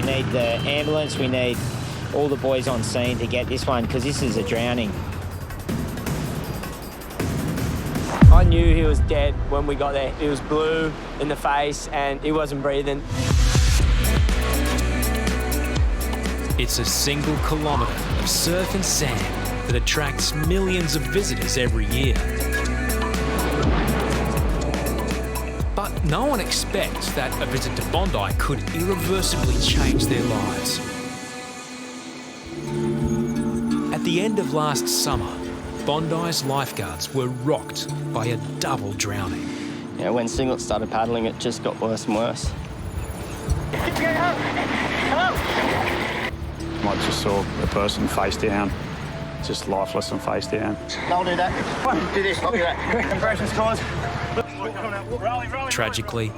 need the ambulance, we need all the boys on scene to get this one, because this is a drowning. I knew he was dead when we got there. He was blue in the face and he wasn't breathing. It's a single kilometre of surf and sand that attracts millions of visitors every year. But no one expects that a visit to Bondi could irreversibly change their lives. At the end of last summer, Bondi's lifeguards were rocked by a double drowning. Yeah, when Singlet started paddling, it just got worse and worse. I just saw a person face down, just lifeless and face down. I'll do that. Do this, I'll do that. Compression scores. Tragically,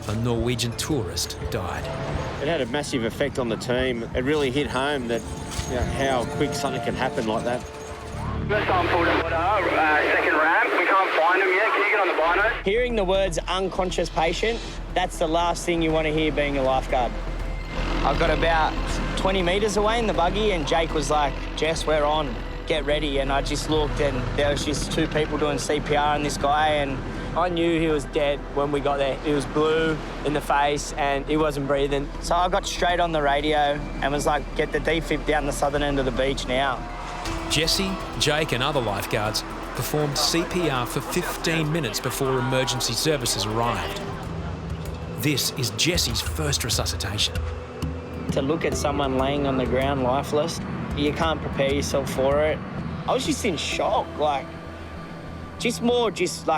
a Norwegian tourist died. It had a massive effect on the team. It really hit home that how quick something can happen like that. First time pulled in water, second ramp. We can't find him yet. Can you get on the bino? Hearing the words unconscious patient, that's the last thing you want to hear being a lifeguard. I got about 20 metres away in the buggy and Jake was like, Jess, we're on, get ready. And I just looked and there was just two people doing CPR on this guy, and I knew he was dead when we got there. He was blue in the face and he wasn't breathing. So I got straight on the radio and was like, get the defib down the southern end of the beach now. Jesse, Jake and other lifeguards performed CPR for 15 minutes before emergency services arrived. This is Jesse's first resuscitation. To look at someone laying on the ground lifeless, you can't prepare yourself for it. I was just in shock, just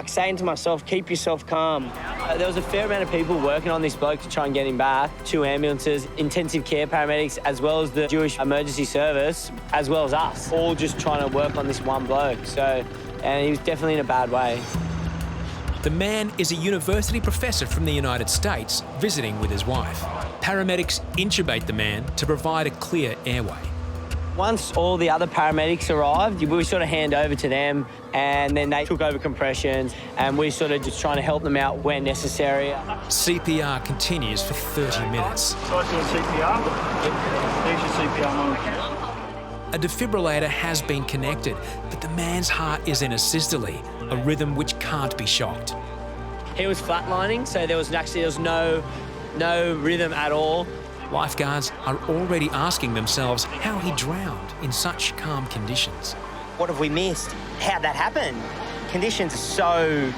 saying to myself, keep yourself calm. There was a fair amount of people working on this bloke to try and get him back. 2 ambulances, intensive care paramedics, as well as the Jewish emergency service, as well as us, all just trying to work on this one bloke. And he was definitely in a bad way. The man is a university professor from the United States visiting with his wife. Paramedics intubate the man to provide a clear airway. Once all the other paramedics arrived, we sort of hand over to them and then they took over compressions and we sort of just trying to help them out where necessary. CPR continues for 30 minutes. Guys doing CPR? There's your CPR moment. A defibrillator has been connected, but the man's heart is in a systole, a rhythm which can't be shocked. He was flatlining, so there was no rhythm at all. Lifeguards are already asking themselves how he drowned in such calm conditions. What have we missed? How'd that happen? Conditions are so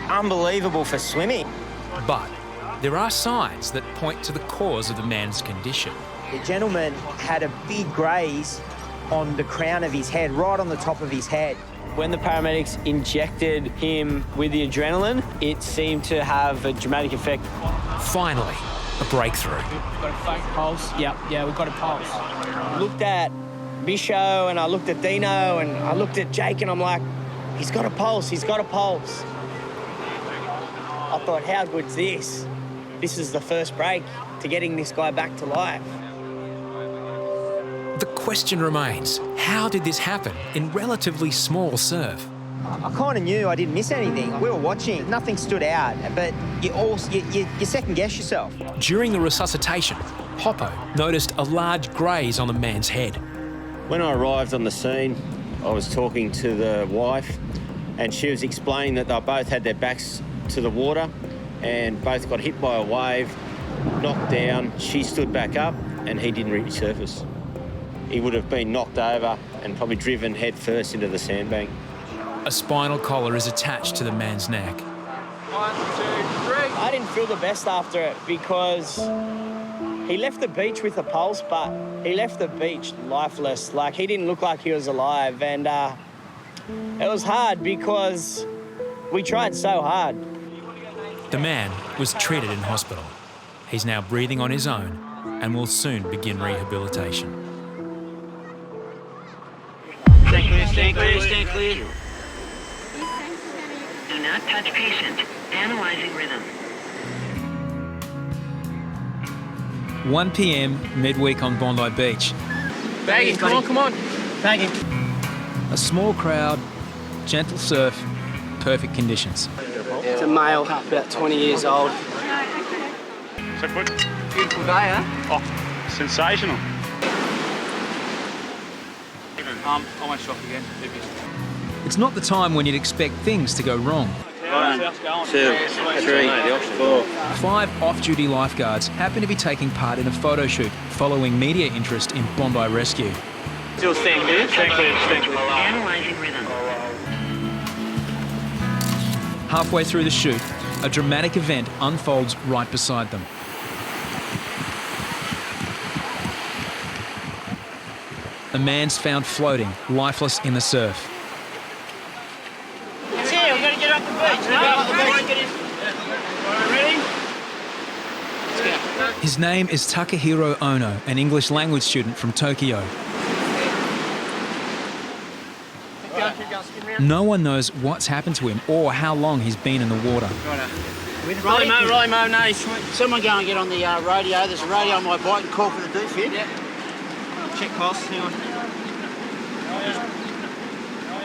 unbelievable for swimming. But there are signs that point to the cause of the man's condition. The gentleman had a big graze on the crown of his head, right on the top of his head. When the paramedics injected him with the adrenaline, it seemed to have a dramatic effect. Finally, a breakthrough. We've got a faint pulse. Yeah, we've got a pulse. I looked at Bisho and I looked at Deano and I looked at Jake and I'm like, he's got a pulse, he's got a pulse. I thought, how good's this? This is the first break to getting this guy back to life. The question remains, how did this happen in relatively small surf? I kind of knew I didn't miss anything. We were watching, nothing stood out, but you second guess yourself. During the resuscitation, Hoppo noticed a large graze on the man's head. When I arrived on the scene, I was talking to the wife and she was explaining that they both had their backs to the water and both got hit by a wave, knocked down. She stood back up and he didn't resurface. He would have been knocked over and probably driven head first into the sandbank. A spinal collar is attached to the man's neck. 1, 2, 3. I didn't feel the best after it because he left the beach with a pulse, but he left the beach lifeless. He didn't look like he was alive. And it was hard because we tried so hard. The man was treated in hospital. He's now breathing on his own and will soon begin rehabilitation. Stay clear, stay clear, stay clear. Do not touch patient. Analyzing rhythm. 1 p.m. midweek on Bondi Beach. Baggy, come on. Baggy. A small crowd, gentle surf, perfect conditions. It's a male, about 20 years old. So put. Beautiful day, huh? Oh, sensational. I won't shock again. It's not the time when you'd expect things to go wrong. 1, 2, 3, 4. 5 off-duty lifeguards happen to be taking part in a photo shoot following media interest in Bondi Rescue. Still stand clear, stand clear, stand clear. Analyzing rhythm. Halfway through the shoot, a dramatic event unfolds right beside them. A man's found floating, lifeless in the surf. It's here, we've got to get off the beach. Ready? His name is Takahiro Ono, an English language student from Tokyo. No one knows what's happened to him or how long he's been in the water. Right, Mo, no. Someone go and get on the radio. There's a radio on my bike and call for the doof here. Check pulse, hang on.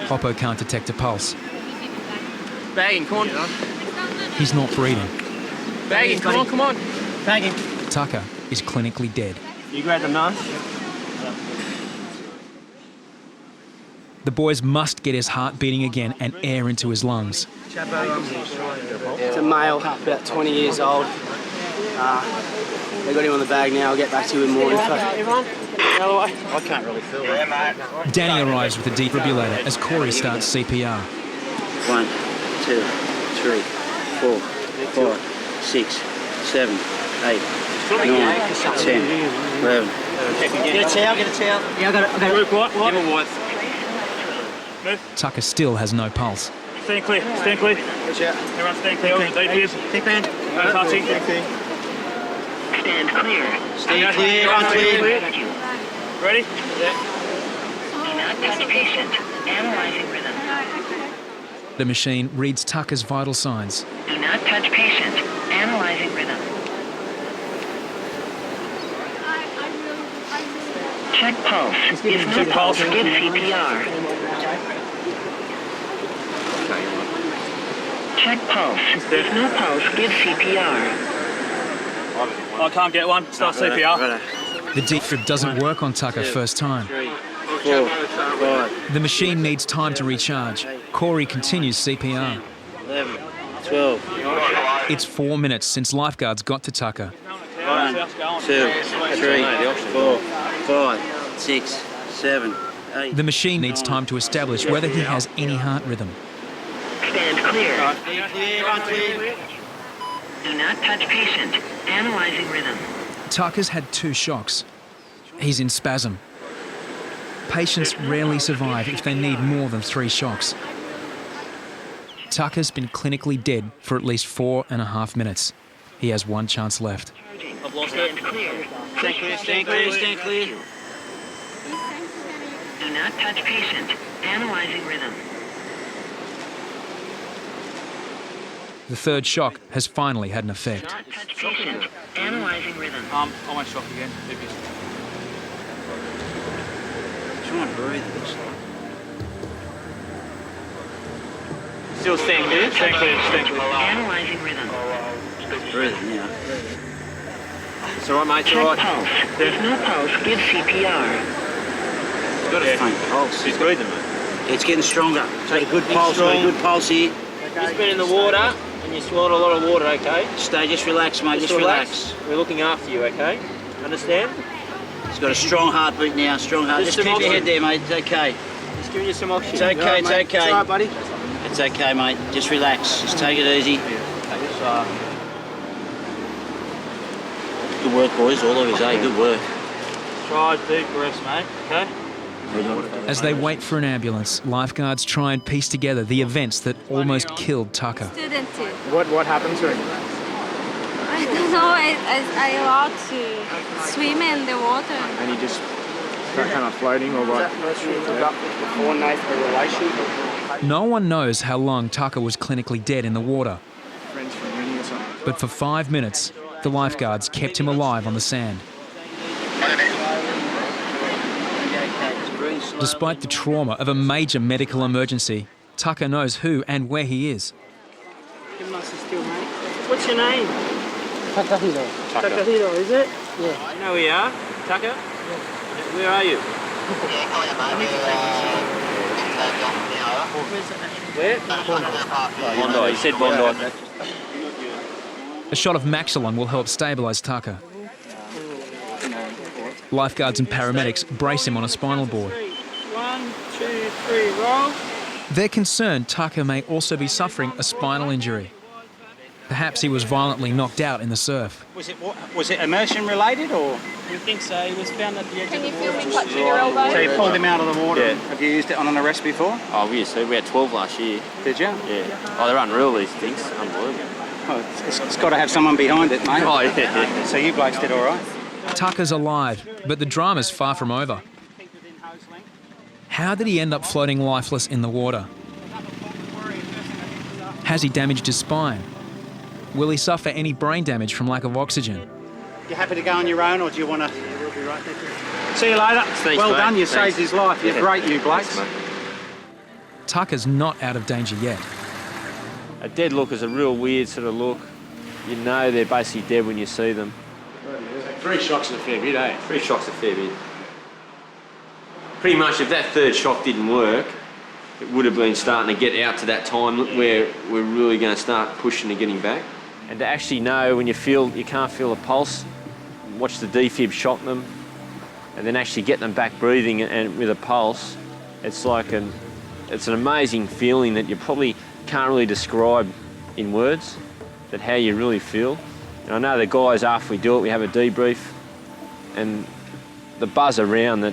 Hoppo can't detect a pulse. Bagging, come on. He's not breathing. Bagging, come on. Bagging. Taka is clinically dead. You grab the knife. The boys must get his heart beating again and air into his lungs. It's a male, about 20 years old. They got him on the bag now. I'll get back to you in the morning. Everyone, I can't really feel it. Danny arrives with a defibrillator as Corey starts CPR. 1, 2, 3, 4, 5, 6, 7, 8, 9, 10, 11. Get a towel, Yeah, I got it. Give a wipe. Tucker still has no pulse. Stand clear. Watch out. Everyone stand clear. Kick band. No touching. Stand clear. Stay clear, run clear. Ready? Do not touch patient. Analyzing rhythm. The machine reads Tucker's vital signs. Do not touch patient. Analyzing rhythm. Check pulse. If no pulse, give CPR. Check pulse. If no pulse, give CPR. I can't get one. Start CPR. The defib doesn't work on Tucker first time. 3, 4, 5, The machine needs time to recharge. Corey continues CPR. 11, 12. It's 4 minutes since lifeguards got to Tucker. 1, 2, 3, 4, 5, 6, 7, 8. The machine needs time to establish whether he has any heart rhythm. Stand clear. Stay clear, run clear. Do not touch patient. Analyzing rhythm. Tucker's had 2 shocks. He's in spasm. Patients rarely survive if they need more than 3 shocks. Tucker's been clinically dead for at least 4.5 minutes. He has 1 chance left. I've lost it. Stand clear. Stand clear. Do not touch patient. Analyzing rhythm. The 3rd shock has finally had an effect. Not touch patient. Analyzing rhythm. I won't shock again. Try and breathe. Still stand clear, stand clear. Analyzing rhythm. Breathing now. It's all right, mate. It's Check all right. pulse. If no pulse, give CPR. He's got a faint pulse. He's breathing, mate. It's getting stronger. Take a good pulse. Got a good pulse here. You've been in the water and you swallowed a lot of water, okay? Stay, just relax, mate. Just relax. We're looking after you, okay? Understand? He's got a strong heartbeat now. Strong heart. Just keep your head there, mate. It's okay. Just giving you some oxygen. It's okay. It's okay. It's all right, buddy. It's okay, mate. Just relax. Just take it easy. Good work, boys. All of us, eh? Good work. Try deep breaths, mate. Okay? As they wait for an ambulance, lifeguards try and piece together the events that almost killed Tucker. What happened to him? I don't know. I allowed to swim in the water. And he just got kind of floating or what? No one knows how long Tucker was clinically dead in the water. Friends from uni or something. But for 5 minutes, the lifeguards kept him alive on the sand. Despite the trauma of a major medical emergency, Tucker knows who and where he is. What's your name? Takahiro, is it? Yeah. You know where you are, Tucker? Where are you? Where? Bondi. He said Bondi. A shot of Maxi will help stabilise Tucker. Lifeguards and paramedics brace him on a spinal board. 1, 2, 3, roll. They're concerned Tucker may also be suffering a spinal injury. Perhaps he was violently knocked out in the surf. Was it immersion related or? We think so. He was found at the edge of the water. Can you feel me touching your elbow? So you pulled him out of the water. Yeah. Have you used it on an arrest before? Oh, we had 12 last year. Did you? Yeah. Oh, they're unreal, these things. Unbelievable. Oh, it's got to have someone behind it, mate. Oh, yeah. So you blokes did all right? Tucker's alive, but the drama's far from over. How did he end up floating lifeless in the water? Has he damaged his spine? Will he suffer any brain damage from lack of oxygen? You happy to go on your own, or do you want to? Yeah, we'll be right. Thank you. See you later. Thanks, well mate. done. You Thanks. saved his life. You're great, you blokes. Tucker's not out of danger yet. A dead look is a real weird sort of look. You know they're basically dead when you see them. 3 shocks is a fair bit, eh? 3 shocks a fair bit. Pretty much if that third shock didn't work, it would have been starting to get out to that time where we're really going to start pushing and getting back. And to actually know when you can't feel a pulse, watch the defib shock them, and then actually get them back breathing and with a pulse, it's an amazing feeling that you probably can't really describe in words, that how you really feel. And I know the guys, after we do it, we have a debrief, and the buzz around that,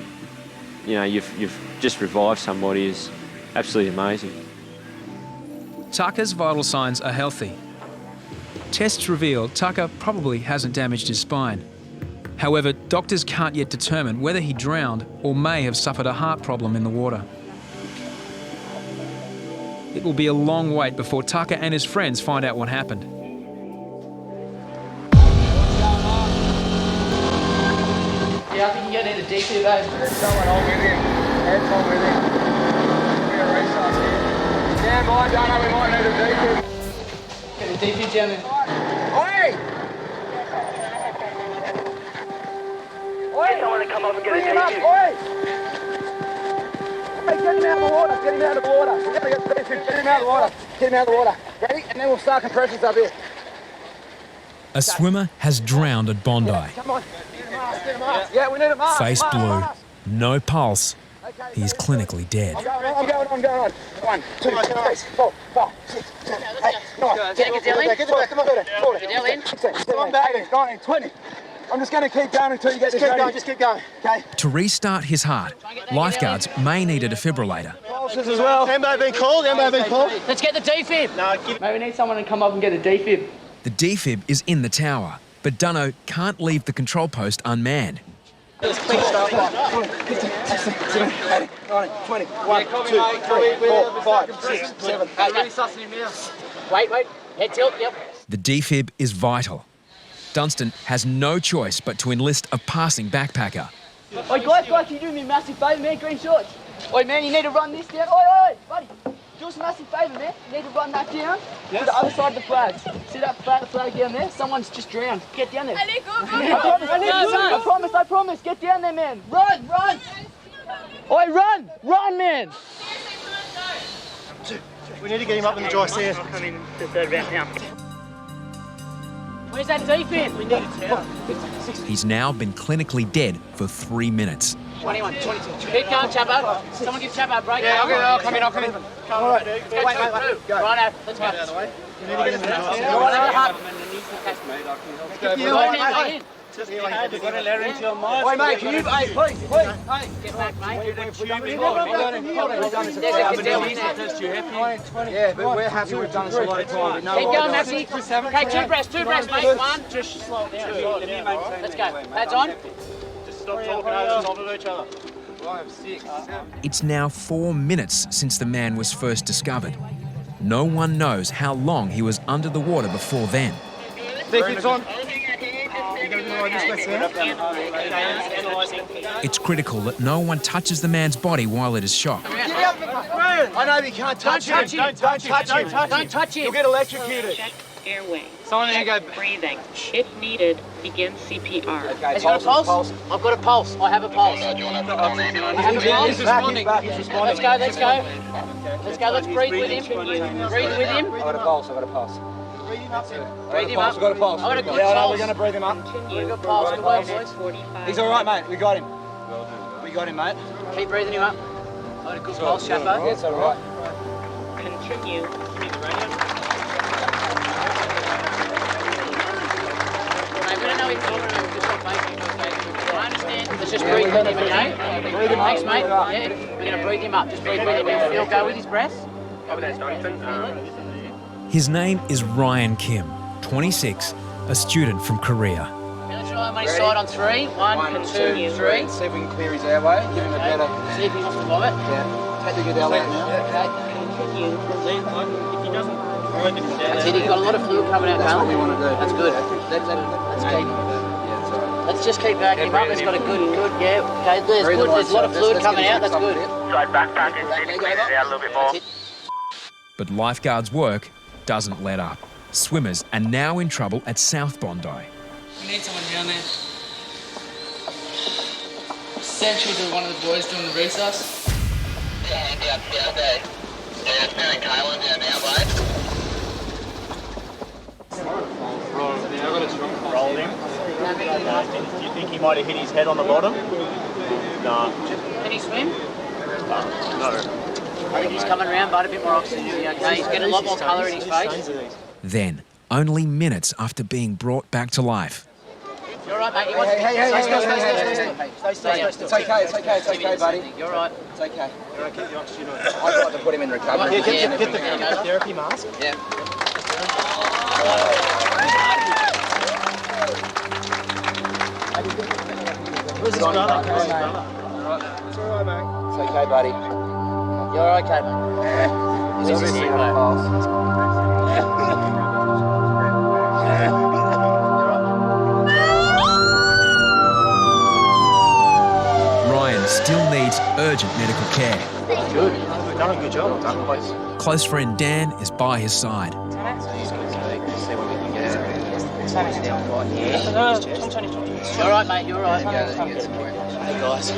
you know, you've just revived somebody is absolutely amazing. Tucker's vital signs are healthy. Tests reveal Tucker probably hasn't damaged his spine. However, doctors can't yet determine whether he drowned or may have suffered a heart problem in the water. It will be a long wait before Tucker and his friends find out what happened. Yeah, I think you get into DP though. There's someone on with him. Heads on with him. We're a resource here. Stand by, Deano, we might need a DP. Get a DP down there. Oi! Oi! Someone to come up and get a DP. Oi! Hey, get him out of the water, get him out of the water. We're gonna get DP, get him out of the water. Get him out of the water. Ready? And then we'll start compressions up here. A swimmer has drowned at Bondi. Come on. Yeah, we need a mask. Face blue, no pulse. He's clinically dead. I'm going on. 1, 2, 3, 4, 5, 6, 7, 8, 9. Get down in. Get back, come on. Get down in. 16, 18, 19, 20. I'm just going to keep going until you get this ready. Just keep going. Okay. To restart his heart, lifeguards may need a defibrillator. Pulses as well. Ambo been called. Let's get the defib. Maybe we need someone to come up and get a defib. The defib is in the tower, but Deano can't leave the control post unmanned. Let's quick start. 15, 16, 17, 18, 19, 20. 1, 2, 3, 4, 5, 6, 7, 8. Really sussing him now. Wait. Head tilt, yep. The defib is vital. Dunstan has no choice but to enlist a passing backpacker. Oi, guys, can you do me a massive favour, man? Green shorts. Oi, man, you need to run this down. Oi, buddy. Do us a massive favour, man. You need to run that down to the other side of the flags. See that flag down there? Someone's just drowned. Get down there. I promise. Get down there, man. Run. Oi, run, man. We need to get him up in the dry sand. Coming to third round now. Where's that defib? We need it. He's now been clinically dead for 3 minutes. 21, 22. Keep going, Chappo. Someone give Chappo a break. Yeah, I'll come in. All right. Wait. Go. Right, let's go. You need to get him in the dry sand. Oi, mate, can you, please. Get back, mate. Yeah, but we're happy we've done this a lot of time. Keep going, Maxi. Okay, two breaths, mate. 1. Just slow it down. Let's go. Pads on. Just stop talking over each other. 5, 6, 7. It's now 4 minutes since the man was first discovered. No one knows how long he was under the water before then. Defib's on. It's critical that no one touches the man's body while it is shocked. Get out of the I know you can't touch him. Don't touch him. Don't touch him. You'll get electrocuted. airway. Someone need to go. Breathing. If needed, begin CPR. Okay, has he got a pulse? I've got a pulse. I have a pulse. I have a pulse. He's responding. Let's go. Let's go. Let's breathe with him. Breathe with him. I've got a pulse. I've got a pulse. Breathe him up. I've got a pulse. I've got a good Yeah, pulse. we're going to breathe him up. We've got pulse. Good work, boys. He's all right, mate. We got him. We got him, mate. Keep breathing him up. I've got a good pulse, Chapo. Yeah, it's all right. Continue. We don't know if you're just got basic, okay? I understand. Let's just breathe with him, okay? Breathe him up. Thanks, mate. Yeah, we're going to breathe him up. Just breathe with him. He'll go with his breath. His name is Ryan Kim, 26, a student from Korea. Let's try him on his side on 3. 1, 2, 3. See if we can clear his airway. Give him a better... See if he wants to vomit. Yeah. Take the good out now. Okay. Continue. If he doesn't. That's it. He's got a lot of fluid coming out, That's Carl. what we want to do. That's good. Let's just keep backing him up. It's got a good, yeah. Okay, there's good. There's a lot of fluid coming out. That's good. Try backpack and see if you can clean it out a little bit more. But lifeguards' work doesn't let up. Swimmers are now in trouble at South Bondi. We need someone down there. Central to one of the boys doing the resus. Yeah, okay. Yeah, it's Mary Kylan down now, mate. Rolled him. Do you think he might have hit his head on the bottom? No. Can he swim? No. I think he's coming around, but a bit more oxygen. Okay, he's getting a lot more colour in his face. Then, only minutes after being brought back to life, You're right, mate. Hey, stay. It's okay, buddy. You're right. It's okay. I'd like to put him in recovery. Get the therapy mask. Yeah. Where's his brother? It's all right, mate. It's okay, buddy. You're okay, mate. This is him, mate. Ryan still needs urgent medical care. Good. We've done a good job. Close friend Dan is by his side. You're right, mate. You're right. Hey, guys. How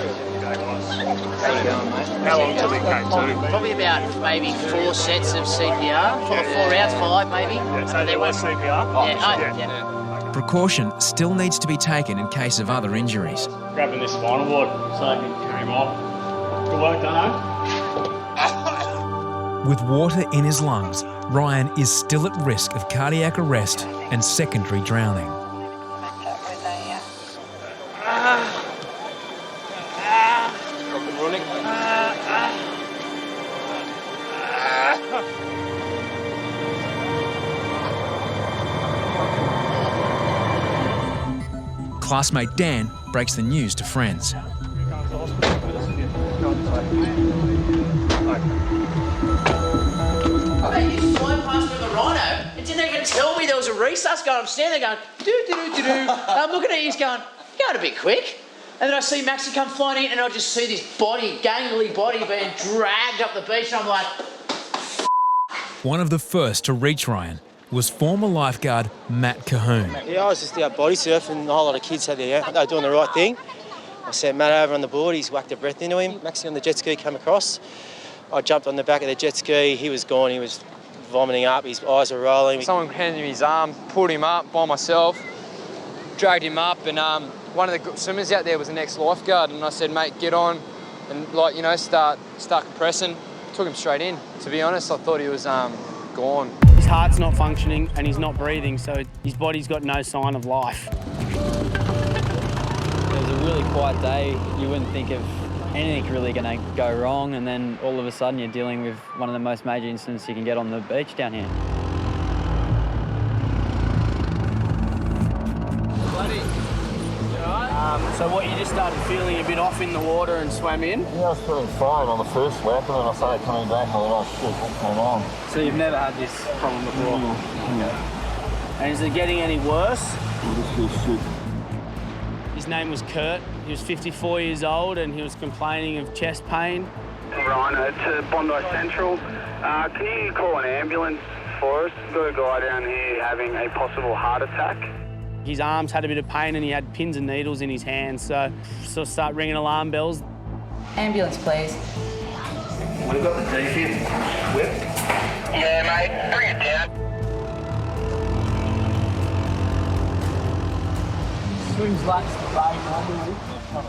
you going, mate? How long till he came to? Probably about maybe 4 sets of CPR. 4 hours, 5 maybe. Yeah, so there was CPR? Yeah. Precaution still needs to be taken in case of other injuries. Grabbing this spinal ward so I can carry him off. Good work, Deano. With water in his lungs, Ryan is still at risk of cardiac arrest and secondary drowning. Classmate Dan breaks the news to friends. Hey, you flew past with a rhino. It didn't even tell me there was a resus going. I'm standing there going, do. I'm looking at you, he's going, you're going a bit quick. And then I see Maxi come flying in and I just see this body, gangly body being dragged up the beach and I'm like... One of the first to reach Ryan was former lifeguard Matt Cahoon. Yeah, I was just out body surfing and a whole lot of kids had they were doing the right thing. I sent Matt over on the board, he's whacked a breath into him. Maxi on the jet ski came across. I jumped on the back of the jet ski, he was gone, he was vomiting up, his eyes were rolling. Someone handed me his arm, pulled him up by myself, dragged him up, and one of the swimmers out there was the next lifeguard, and I said, mate, get on and start compressing. Took him straight in. To be honest, I thought he was gone. His heart's not functioning and he's not breathing, so his body's got no sign of life. It was a really quiet day. You wouldn't think of anything really going to go wrong, and then all of a sudden you're dealing with one of the most major incidents you can get on the beach down here. So what, you just started feeling a bit off in the water and swam in? Yeah, I was feeling fine on the first lap, and then I started coming back and I went, oh shit, what's going on? So you've never had this problem before? Yeah. And is it getting any worse? I just feel sick. His name was Kurt. He was 54 years old and he was complaining of chest pain. Rhino to Bondi Central. Can you call an ambulance for us. Got a guy down here having a possible heart attack. His arms had a bit of pain and he had pins and needles in his hands, so start ringing alarm bells. Ambulance, please. We've got the defib whip. Yeah, mate, bring it down. Swims laps to bay normally.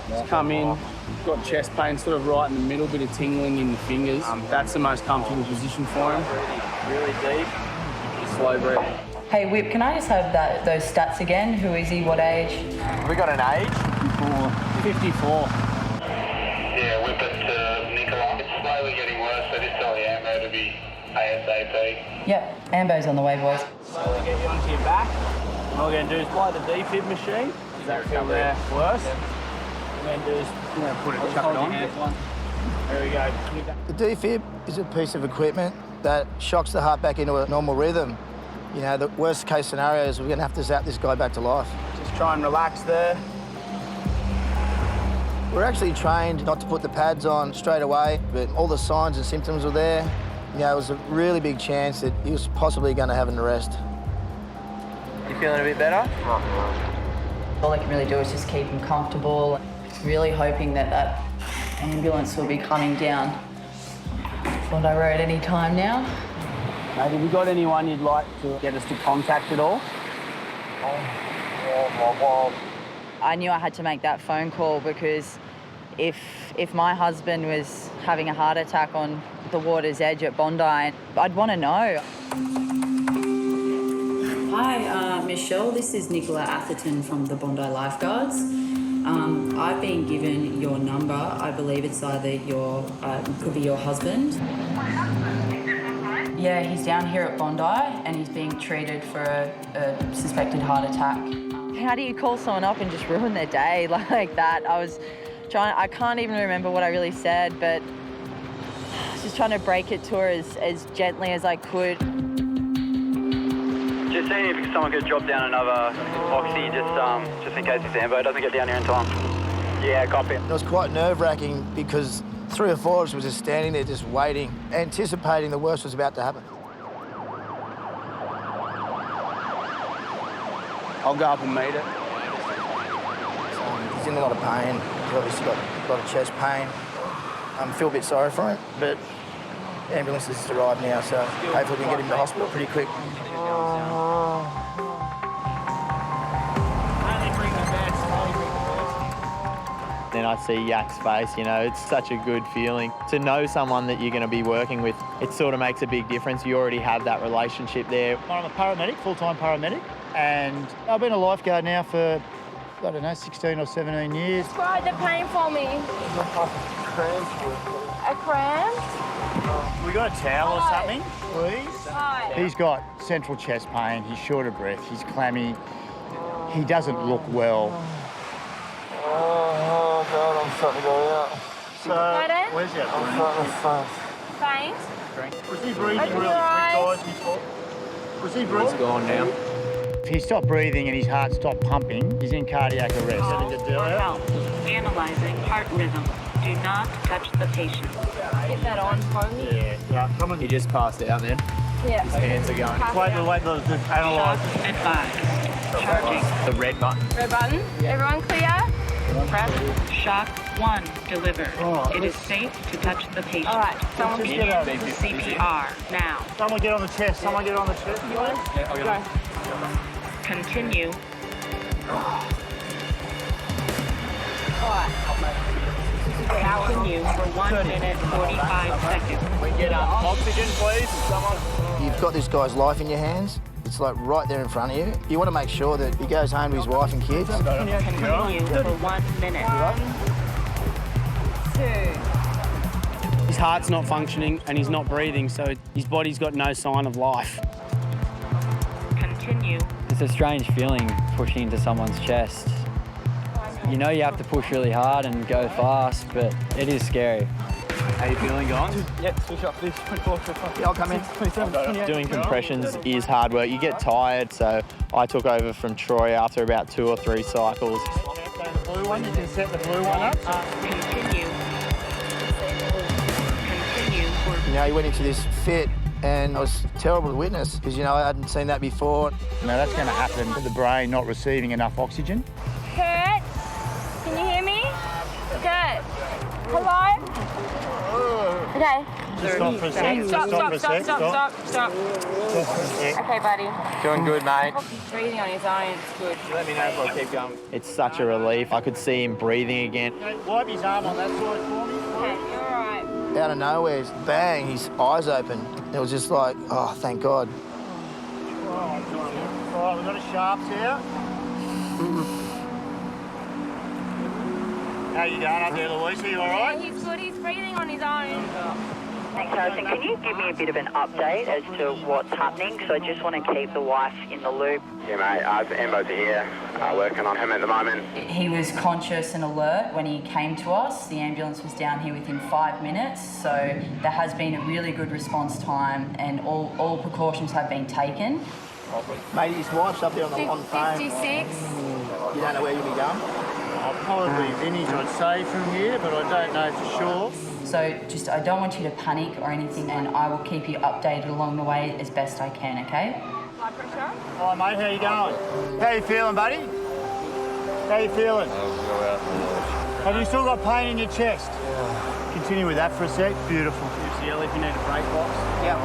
He's come in, got chest pain sort of right in the middle, bit of tingling in the fingers. That's the most comfortable position for him. Really deep, slow breath. Hey, Whip, can I just have those stats again? Who is he, what age? Have we got an age? 54. Yeah, Whippet to Nicola. It's slowly getting worse, so just tell the ambo to be ASAP. Yep, Ambo's on the way, boys. Slowly get you onto your back. And all we're going to do is apply the defib machine. Does that feel there worse? And then just put it, chuck it on. There we go. The defib is a piece of equipment that shocks the heart back into a normal rhythm. You know, the worst case scenario is we're going to have to zap this guy back to life. Just try and relax there. We're actually trained not to put the pads on straight away, but all the signs and symptoms were there. You know, it was a really big chance that he was possibly going to have an arrest. You feeling a bit better? All I can really do is just keep him comfortable. Really hoping that ambulance will be coming down Bondi Road any time now. Mate, have you got anyone you'd like to get us to contact at all? I knew I had to make that phone call because if my husband was having a heart attack on the water's edge at Bondi, I'd want to know. Hi, Michelle. This is Nicola Atherton from the Bondi Lifeguards. I've been given your number. I believe it's either could be your husband. Yeah, he's down here at Bondi and he's being treated for a suspected heart attack. How do you call someone up and just ruin their day like that? I can't even remember what I really said, but I was just trying to break it to her as gently as I could. Just seeing if someone could drop down another oxy just in case this ambo doesn't get down here in time. Yeah, copy. It was quite nerve-wracking because 3 or 4 of us were just standing there just waiting, anticipating the worst was about to happen. I'll go up and meet it. He's in a lot of pain. He's obviously got a lot of chest pain. I feel a bit sorry for him, but the ambulance has just arrived now, so hopefully we can get him to hospital pretty quick. Then I see Yak's face, you know, it's such a good feeling. To know someone that you're going to be working with, it sort of makes a big difference. You already have that relationship there. I'm a paramedic, full-time paramedic, and I've been a lifeguard now for, I don't know, 16 or 17 years. Describe the pain for me. A cramp? We got a towel or something, please? Hi. He's got central chest pain, he's short of breath, he's clammy, he doesn't look well. Oh, God, I'm starting to go out. So, where's that? I'm starting to Faint? Was he breathing Open really your eyes. quick, guys, before? Was he breathing? It's gone now. If he stopped breathing and his heart stopped pumping, he's in cardiac arrest. For help. Analyzing heart rhythm. Do not touch the patient. Get that on for me. Yeah, come on. He just passed out then. Yeah. His hands are going. Wait, just analyse. Advise. Charging. The red button. Red button. Everyone clear? Press shock 1 delivered. It is safe to touch the patient. All right. Someone Just begin get CPR now. Someone get on the chest. Someone get on the chest. Yeah, I'll get on. Continue. Continue for 1 minute 45 seconds. We get oxygen, please. Someone. You've got this guy's life in your hands. It's like right there in front of you. You want to make sure that he goes home to his wife and kids. Continue for 1 minute. 2. His heart's not functioning and he's not breathing, so his body's got no sign of life. Continue. It's a strange feeling pushing into someone's chest. You know you have to push really hard and go fast, but it is scary. How you feeling, guys? Yeah, switch up, please. 24, 25. Yeah, I'll come in. 27, 28. Doing compressions is hard work. You get tired, so I took over from Troy after about 2 or 3 cycles. The blue one, you can set the blue one up. Continue. Continue for You know, he went into this fit and it was terrible to witness because, I hadn't seen that before. Now, that's going to happen with the brain not receiving enough oxygen. Kurt, can you hear me? Kurt, hello? Okay. Just stop for a sec. Stop. Okay, buddy. Doing good, mate. He's breathing on his own. It's good. Let me know if I keep going. It's such a relief. I could see him breathing again. Wipe his arm on that side for me. Okay, you're all right. Out of nowhere, bang, his eyes open. It was just like, oh, thank God. All right, we've got a sharps here. How you going up there, Louise? Are you all right? Yeah, he's good. He's breathing on his own. Thanks, Harrison. Can you give me a bit of an update as to what's happening? Because I just want to keep the wife in the loop. Yeah, mate. Ambo's here, working on him at the moment. He was conscious and alert when he came to us. The ambulance was down here within 5 minutes, so there has been a really good response time and all precautions have been taken. Mate, his wife's up there on the phone. 56. You don't know where you'll be going? Probably Vinny's, I'd say, from here, but I don't know for sure. So just, I don't want you to panic or anything, and I will keep you updated along the way as best I can, okay? Blood pressure? Hi, mate, how you going? How you feeling, buddy? How you feeling? Have you still got pain in your chest? Yeah. Continue with that for a sec. Beautiful. UCL if you need a brake box. Yeah.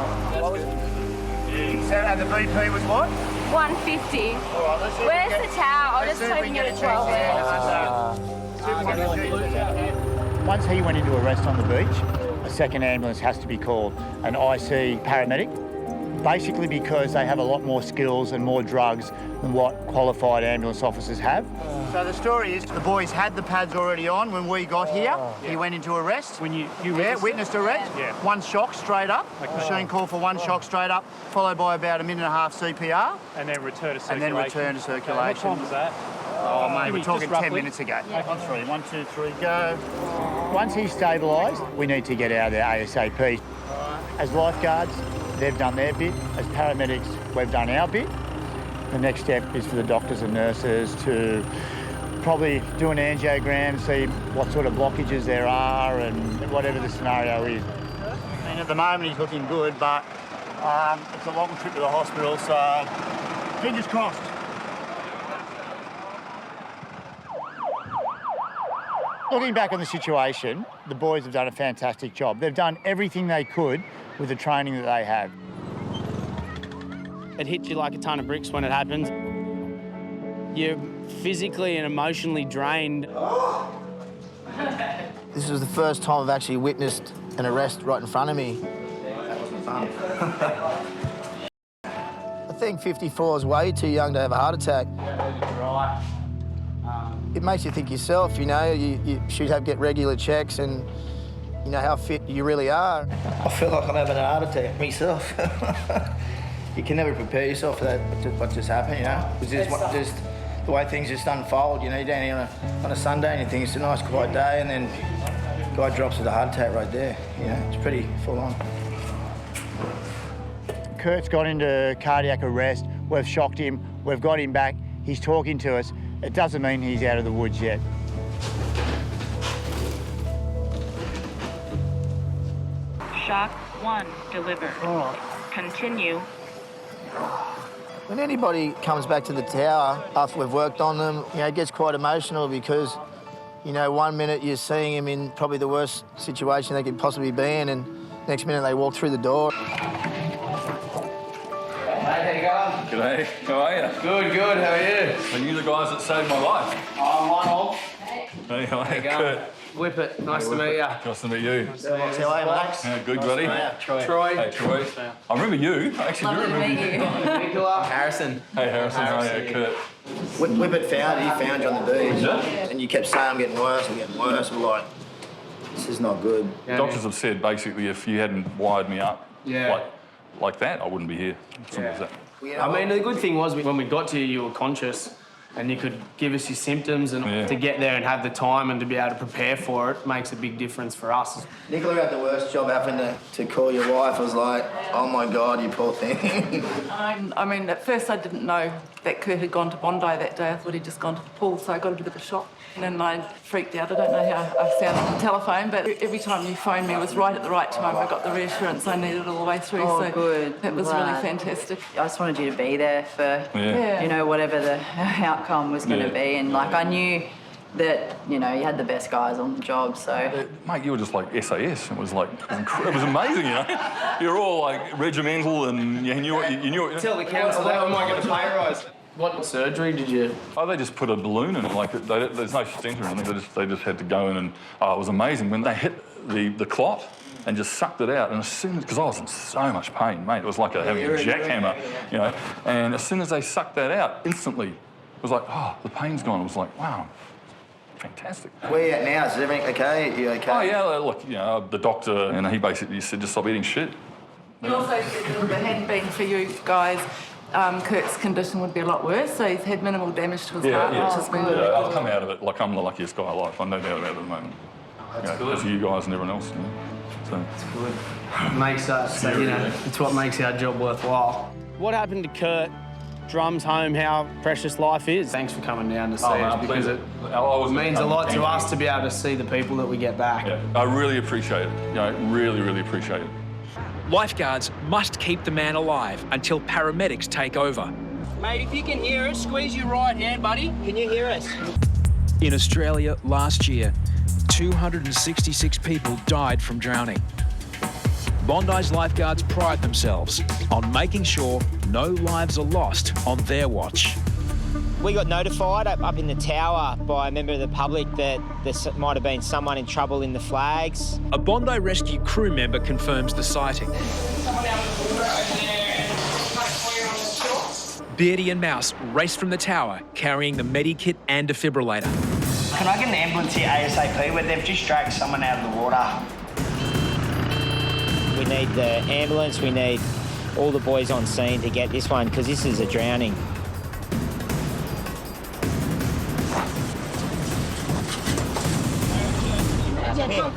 And the BP was what? 150. All right, let's see. Where's the towel? I'll just take it at 12. Once he went into arrest on the beach, a second ambulance has to be called, an IC paramedic, basically because they have a lot more skills and more drugs than what qualified ambulance officers have. So the story is the boys had the pads already on when we got here. He went into arrest. When you witnessed arrest? Yeah. One shock straight up. Okay. Machine call for one shock straight up, followed by about a minute and a half CPR. And then return to circulation. What time was that? Oh, mate, we're talking 10 minutes ago. Yeah. On three. 1, 2, 3, go. Once he's stabilised, we need to get out of there ASAP. As lifeguards, they've done their bit. As paramedics, we've done our bit. The next step is for the doctors and nurses to probably do an angiogram, see what sort of blockages there are and whatever the scenario is. I mean, at the moment he's looking good, but it's a long trip to the hospital, so fingers crossed. Looking back on the situation, the boys have done a fantastic job. They've done everything they could with the training that they have. It hits you like a ton of bricks when it happens. You're physically and emotionally drained. This was the first time I've actually witnessed an arrest right in front of me. That wasn't fun. I think 54 is way too young to have a heart attack. Right. It makes you think yourself, you should get regular checks and you know how fit you really are. I feel like I'm having a heart attack myself. You can never prepare yourself for that, what just happened, It's just the way things just unfold, you're down here on a Sunday and you think it's a nice quiet day and then the guy drops with a heart attack right there, it's pretty full on. Kurt's got into cardiac arrest, we've shocked him, we've got him back, he's talking to us. It doesn't mean he's out of the woods yet. Shock 1 delivered. Continue. When anybody comes back to the tower after we've worked on them, it gets quite emotional because, 1 minute you're seeing them in probably the worst situation they could possibly be in and next minute they walk through the door. How you going? G'day. How are you? Good. How are you? Are you the guys that saved my life? I'm one of. Hey, how are you? Kurt. Whippet, nice to meet you. Nice to meet you. How are you, Max? Yeah, good, buddy. Troy. Hey, Troy. I remember you. I actually do remember you. Nicola. Harrison. Hey, Harrison. How are you? Kurt. Whippet found you on the beach. Yeah? And you kept saying I'm getting worse. We're like, this is not good. Doctors have said basically if you hadn't wired me up like that, I wouldn't be here. Simple as that. I mean, the good thing was when we got to you, you were conscious and you could give us your symptoms and to get there and have the time and to be able to prepare for it makes a big difference for us. Nicola had the worst job having to call your wife. I was like, oh my God, you poor thing. I mean, at first I didn't know that Kurt had gone to Bondi that day. I thought he'd just gone to the pool, so I got a bit of a shock. And then I freaked out. I don't know how I sounded on the telephone, but every time you phoned me, it was right at the right time. I got the reassurance I needed all the way through. Oh, so good. That was really fantastic. I just wanted you to be there for, you know, whatever the outcome was going to be. And, like, I knew that, you know, you had the best guys on the job, so... Mate, you were just like SAS. It was like, it was amazing, you know? You're all like regimental and you knew what you knew. Tell the council that we might get a pay rise. What surgery did you... Oh, they just put a balloon in it, like, there's no stent or anything, they just had to go in and, it was amazing. When they hit the clot and just sucked it out, and as soon as, because I was in so much pain, mate, it was like having a jackhammer, you know, and as soon as they sucked that out, instantly, it was like, oh, the pain's gone. It was like, wow. Fantastic. Where you at now? Is everything okay? Are you okay? Oh, yeah, look, you know, the doctor, and he basically said, just stop eating shit. He also said that if it hadn't been for you guys, Kurt's condition would be a lot worse, so he's had minimal damage to his heart, which has been really good. I've come out of it like I'm the luckiest guy alive. I'm no doubt about it at the moment. That's good. For you guys and everyone else. You know, so. It's good. It makes us, you know, it's what makes our job worthwhile. What happened to Kurt drums home how precious life is. Thanks for coming down to see us, because it means a lot to us to be able to see the people that we get back. Yeah, I really appreciate it. You know, really, really appreciate it. Lifeguards must keep the man alive until paramedics take over. Mate, if you can hear us, squeeze your right hand, buddy. Can you hear us? In Australia last year, 266 people died from drowning. Bondi's lifeguards pride themselves on making sure no lives are lost on their watch. We got notified up in the tower by a member of the public that there might have been someone in trouble in the flags. A Bondi Rescue crew member confirms the sighting. Beardy and Mouse race from the tower carrying the medikit and defibrillator. Can I get an ambulance here ASAP where they've just dragged someone out of the water? We need the ambulance, we need all the boys on scene to get this one, because this is a drowning.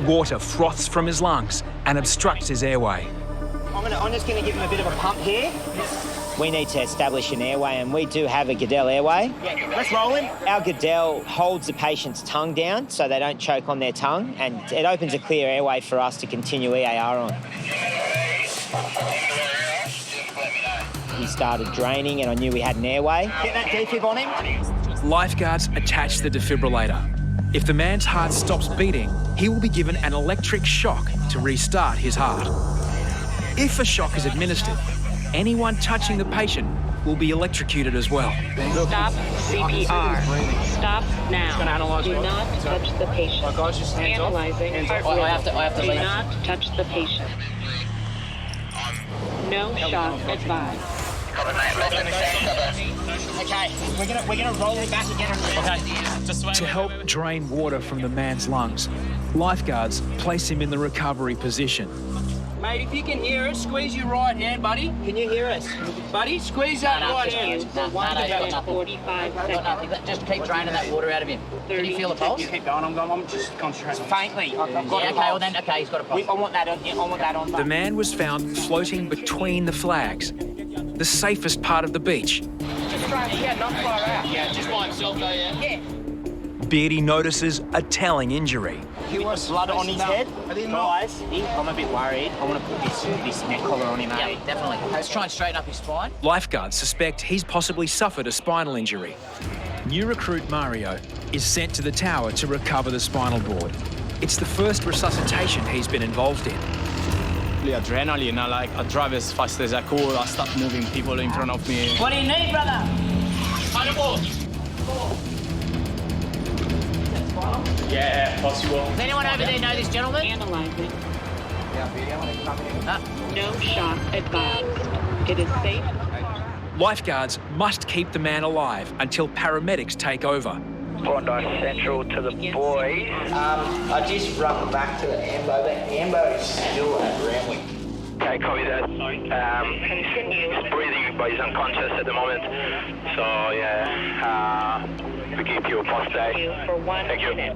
Water froths from his lungs and obstructs his airway. I'm just going to give him a bit of a pump here. We need to establish an airway, and we do have a Goodell airway. Yeah, let's roll him. Our Goodell holds the patient's tongue down so they don't choke on their tongue, and it opens a clear airway for us to continue EAR on. He started draining, and I knew we had an airway. Get that defib on him. Lifeguards attach the defibrillator. If the man's heart stops beating, he will be given an electric shock to restart his heart. If a shock is administered, anyone touching the patient will be electrocuted as well. Stop CPR. Stop now. Do not touch the patient. Analyzing heart rhythm. Do not touch the patient. No shock advised. Okay, we're gonna roll it back again. Okay. To help drain water from the man's lungs, lifeguards place him in the recovery position. Mate, if you can hear us, squeeze your right hand, buddy. Can you hear us? Buddy, squeeze that right hand. No, 45 seconds. Just keep draining that water out of him. Can you feel the pulse? You keep going, I'm just concentrating. Faintly. I've got okay, well then, okay, he's got a pulse. I want that on. The man was found floating between the flags, the safest part of the beach. Just try, not far out. Yeah, just by himself though, yeah? Beardy notices a telling injury. He was blood on his head. Guys, I'm a bit worried. I want to put this neck collar on him, mate. Yeah, definitely. Let's try and straighten up his spine. Lifeguards suspect he's possibly suffered a spinal injury. New recruit Mario is sent to the tower to recover the spinal board. It's the first resuscitation he's been involved in. Adrenaline, I drive as fast as I could. I start moving people in front of me. What do you need, brother? Yeah, possible. Does anyone over there know this gentleman? Analyzing. No shock advised. It is safe. Lifeguards must keep the man alive until paramedics take over. Bondi Central to the boys. I just run back to the Ambo. The Ambo is still at Ramwick. Okay, copy that. He's breathing, but he's unconscious at the moment. So, yeah, we keep you posted. Thank you.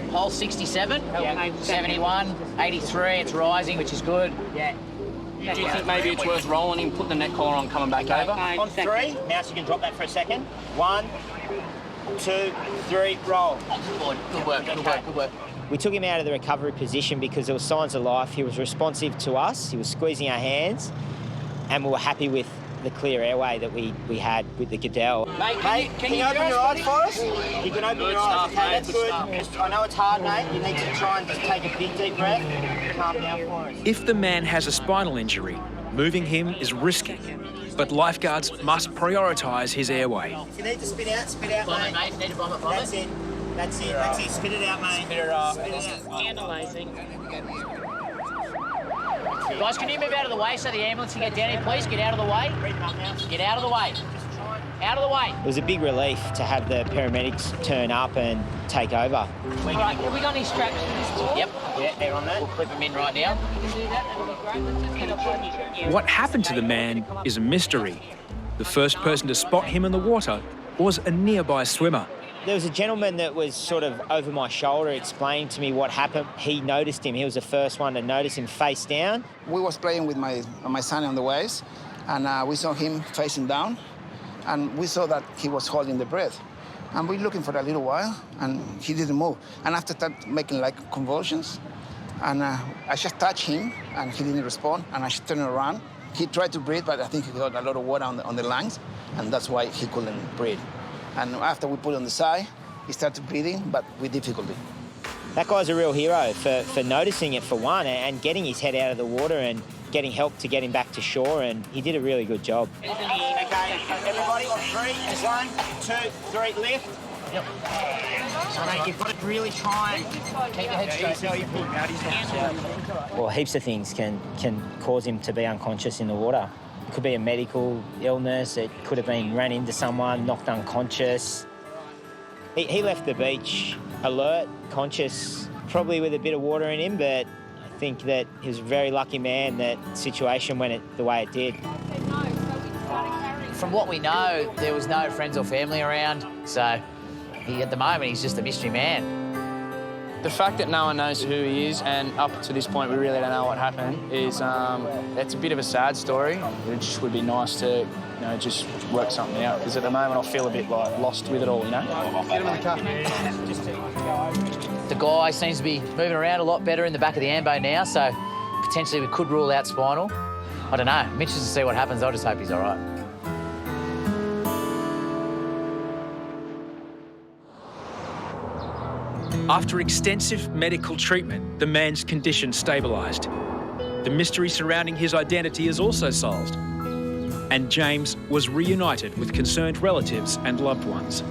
Pulse 67, 71, 83, it's rising, which is good. Yeah. Do you think maybe it's worth rolling him, putting the neck collar on, coming back over? On 3, now so you can drop that for a second. 1, 2, 3, roll. Good work. We took him out of the recovery position because there were signs of life. He was responsive to us. He was squeezing our hands, and we were happy with the clear airway that we had with the Goodell. Mate, can you open your eyes for us? You can open your eyes, okay, that's good. I know it's hard, mate. You need to try and just take a big, deep breath. Calm down for us. If the man has a spinal injury, moving him is risky, but lifeguards must prioritise his airway. If you need to spit out, mate. Need to vomit. That's it. Spit it out, mate. Spit it out. Analysing. Guys, can you move out of the way so the ambulance can get down here, please? Get out of the way. Get out of the way. Out of the way. It was a big relief to have the paramedics turn up and take over. All right, have we got any straps for this tour? Yep. Yeah, they're on there. We'll clip them in right now. What happened to the man is a mystery. The first person to spot him in the water was a nearby swimmer. There was a gentleman that was sort of over my shoulder explaining to me what happened. He noticed him. He was the first one to notice him face down. We was playing with my son on the waves, and we saw him facing down, and we saw that he was holding the breath. And we looking for a little while, and he didn't move. And after that, making like convulsions, and I just touched him, and he didn't respond, and I just turned around. He tried to breathe, but I think he got a lot of water on the lungs, and that's why he couldn't breathe. And after we put it on the side, he started breathing, but with difficulty. That guy's a real hero for noticing it, for one, and getting his head out of the water and getting help to get him back to shore, and he did a really good job. Okay, everybody on 3, 1, 2, 3, lift. Yep. So, mate, you've got to really try and keep your head straight. Well, heaps of things can cause him to be unconscious in the water. It could be a medical illness. It could have been ran into someone, knocked unconscious. He left the beach alert, conscious, probably with a bit of water in him, but I think that he was a very lucky man that situation went the way it did. From what we know, there was no friends or family around, so at the moment he's just a mystery man. The fact that no one knows who he is, and up to this point we really don't know what happened, is it's a bit of a sad story. It just would be nice to, just work something out, because at the moment I feel a bit like lost with it all, Get him in the car. The guy seems to be moving around a lot better in the back of the ambo now, so potentially we could rule out spinal. I don't know. I'm interested to see what happens. I just hope he's all right. After extensive medical treatment, the man's condition stabilised. The mystery surrounding his identity is also solved. And James was reunited with concerned relatives and loved ones.